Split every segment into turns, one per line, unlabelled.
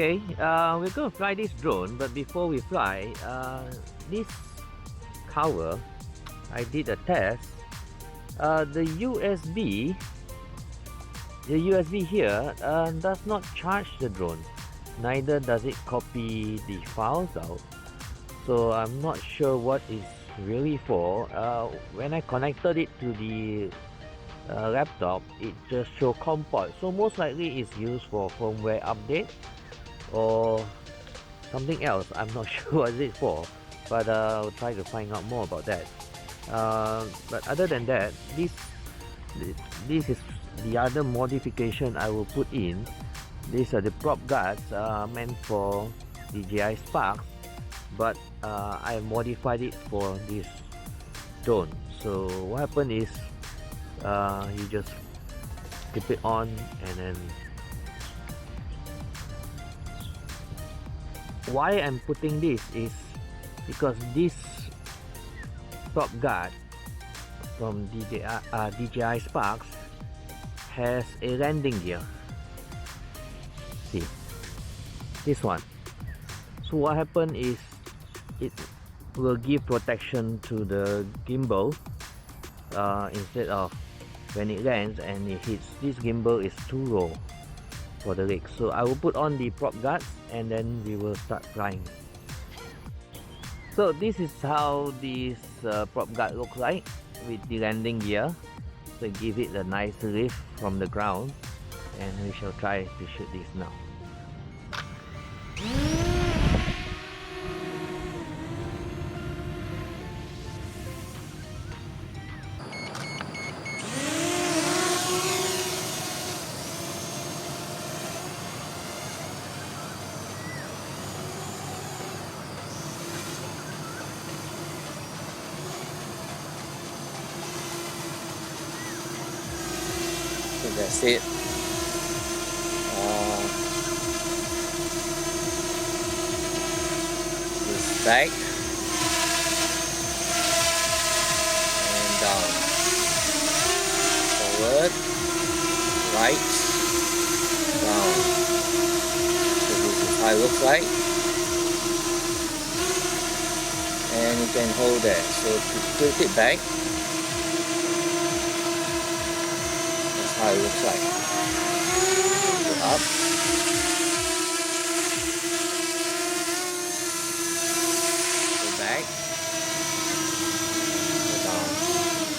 Okay, we're going to fly this drone, but before we fly, this cover, I did a test. The USB here does not charge the drone, neither does it copy the files out. So I'm not sure what it's really for. When I connected it to the laptop, it just showed COM port. So most likely it's used for firmware update or something else. I'm not sure what it's for, but I'll try to find out more about that. But other than that, this is the other modification I will put in. These are the prop guards meant for DJI Spark, but I modified it for this drone. So what happened is you just clip it on, and then why I'm putting this is because this prop guard from DJI Sparks has a landing gear. See, this one. So what happened is it will give protection to the gimbal instead of when it lands and it hits. This gimbal is too low for the leg, so I will put on the prop guards and then we will start flying. So this is how this prop guard looks like with the landing gear. So give it a nice lift from the ground, and we shall try to shoot this now.
So that's it. This back and down, forward, right, down. So this is how it looks like, and you can hold that. So to tilt it back, how it looks like. Go up, go back, go down.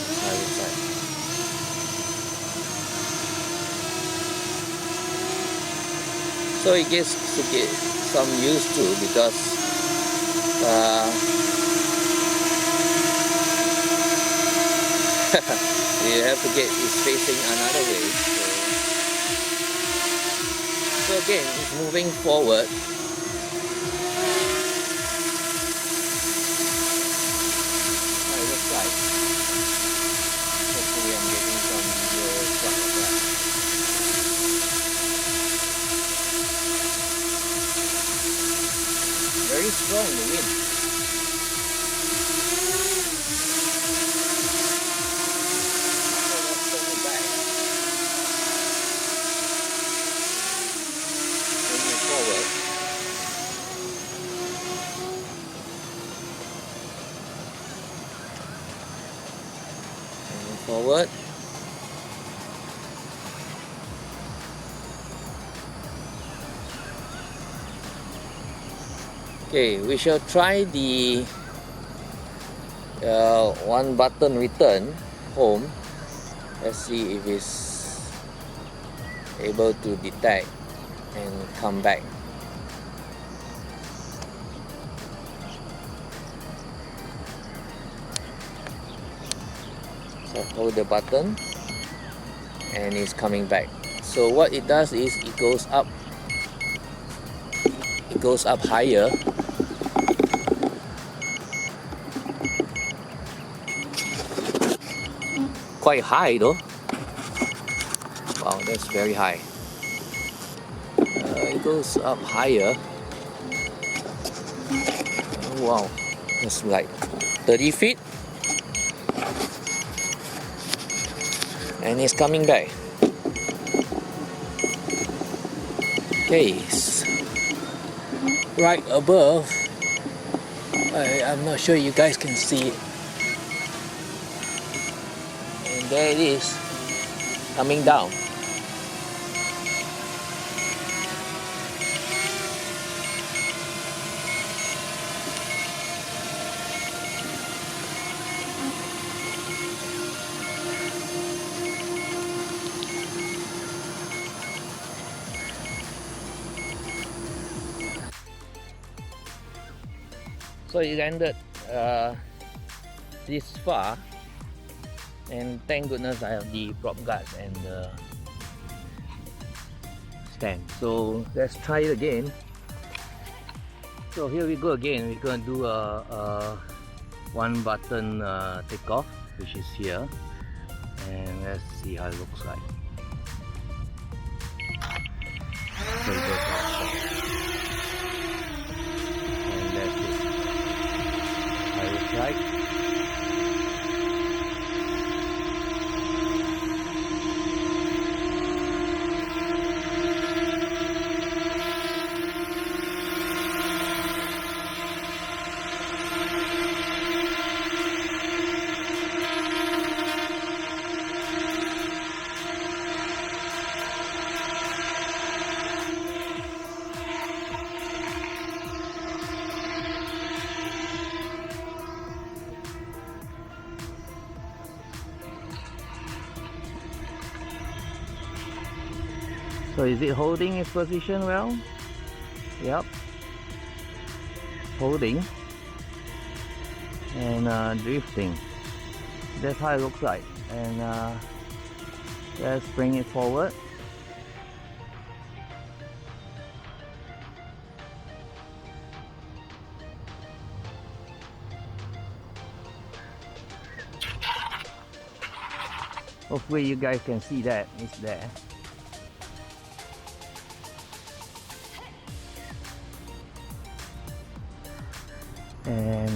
That's how it looks like. So it gets to get some use to, because you have to get it facing another way. So again, it's moving forward. How it looks like. Hopefully I'm getting some video shot of that. Very strong, the wind. Forward. Okay, we shall try the one button return home. Let's see if it's able to detect and come back. So hold the button and it's coming back. So what it does is it goes up, it goes up higher. Quite high though. Wow, that's very high. It goes up higher. Oh, wow, that's like 30 feet. And it's coming back. Okay, it's right above. I'm not sure you guys can see it. And there it is, coming down. So it landed this far, and thank goodness I have the prop guards and the stand. So let's try it again. So here we go again. We're gonna do a one button takeoff, which is here, and let's see how it looks like. So it goes outside. And that's it. How it looks like. So is it holding its position well? Yep. Holding. And drifting. That's how it looks like. And let's bring it forward. Hopefully you guys can see that it's there. And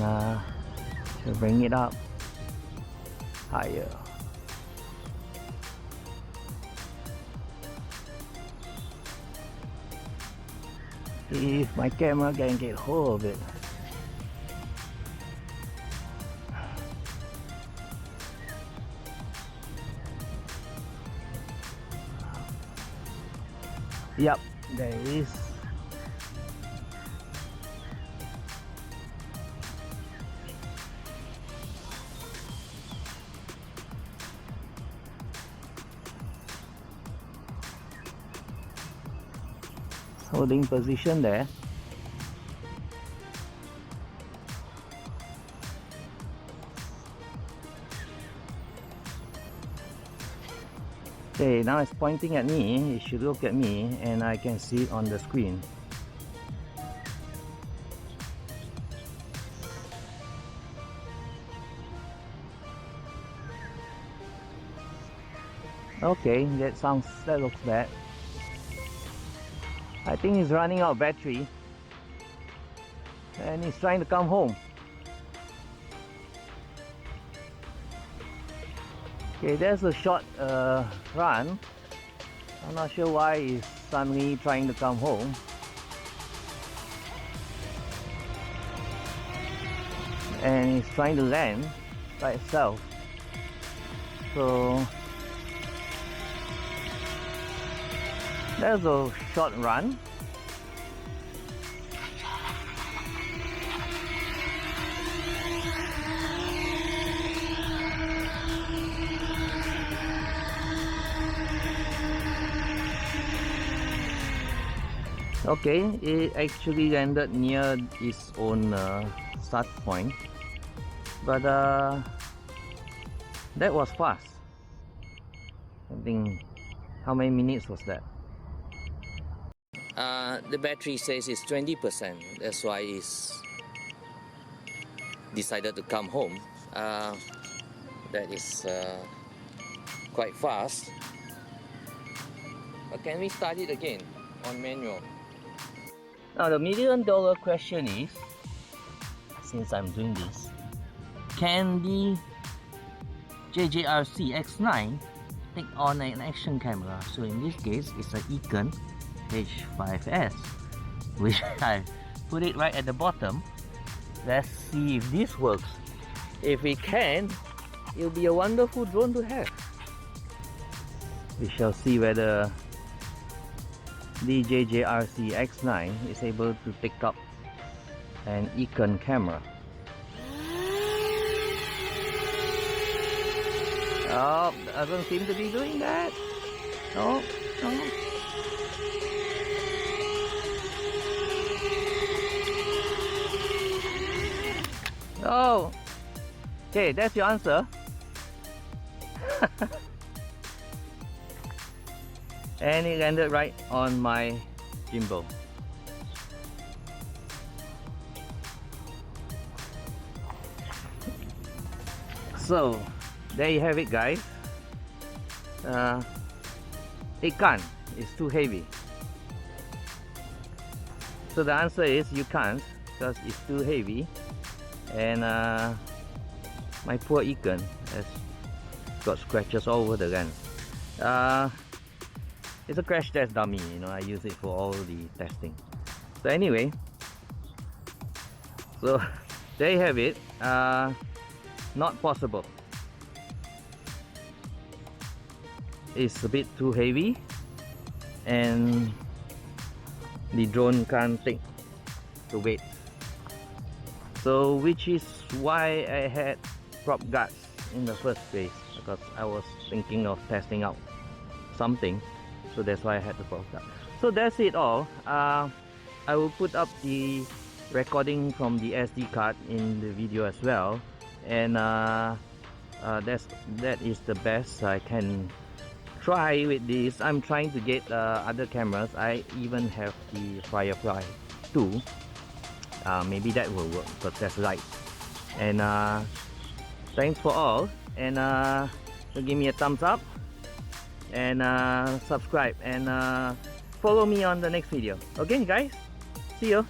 to bring it up higher. See if my camera can get hold of it. Yep, there it is. Holding position there. Okay, now it's pointing at me. It should look at me and I can see it on the screen. Okay, that looks bad. I think he's running out of battery and he's trying to come home. Okay, there's a short run. I'm not sure why he's suddenly trying to come home. And he's trying to land by itself. So there's a short run. Okay, it actually landed near its own start point, but that was fast. I think, how many minutes was that? The battery says it's 20%. That's why it's decided to come home. That is quite fast. But can we start it again on manual? Now the $1,000,000 question is, since I'm doing this, can the JJRC X9 take on an action camera? So in this case, it's an Eken H5S, which I put it right at the bottom. Let's see if this works. If we can, it'll be a wonderful drone to have. We shall see whether the JJRC X9 is able to pick up an Eken camera. Oh, doesn't seem to be doing that. No, no. Oh, okay, that's your answer. And it landed right on my gimbal. So, there you have it, guys. It can't, it's too heavy. So the answer is you can't, because it's too heavy. And my poor Eken has got scratches all over the gun. It's a crash test dummy, you know, I use it for all the testing. So anyway, so there you have it. Not possible. It's a bit too heavy and the drone can't take the weight. So which is why I had prop guards in the first place, because I was thinking of testing out something. So that's why I had the prop guard. So that's it all. I will put up the recording from the SD card in the video as well. And that is the best I can try with this. I'm trying to get other cameras. I even have the Firefly 2. Maybe that will work, but that's light. And thanks for all, and give me a thumbs up and subscribe and follow me on the next video. Okay guys, see you.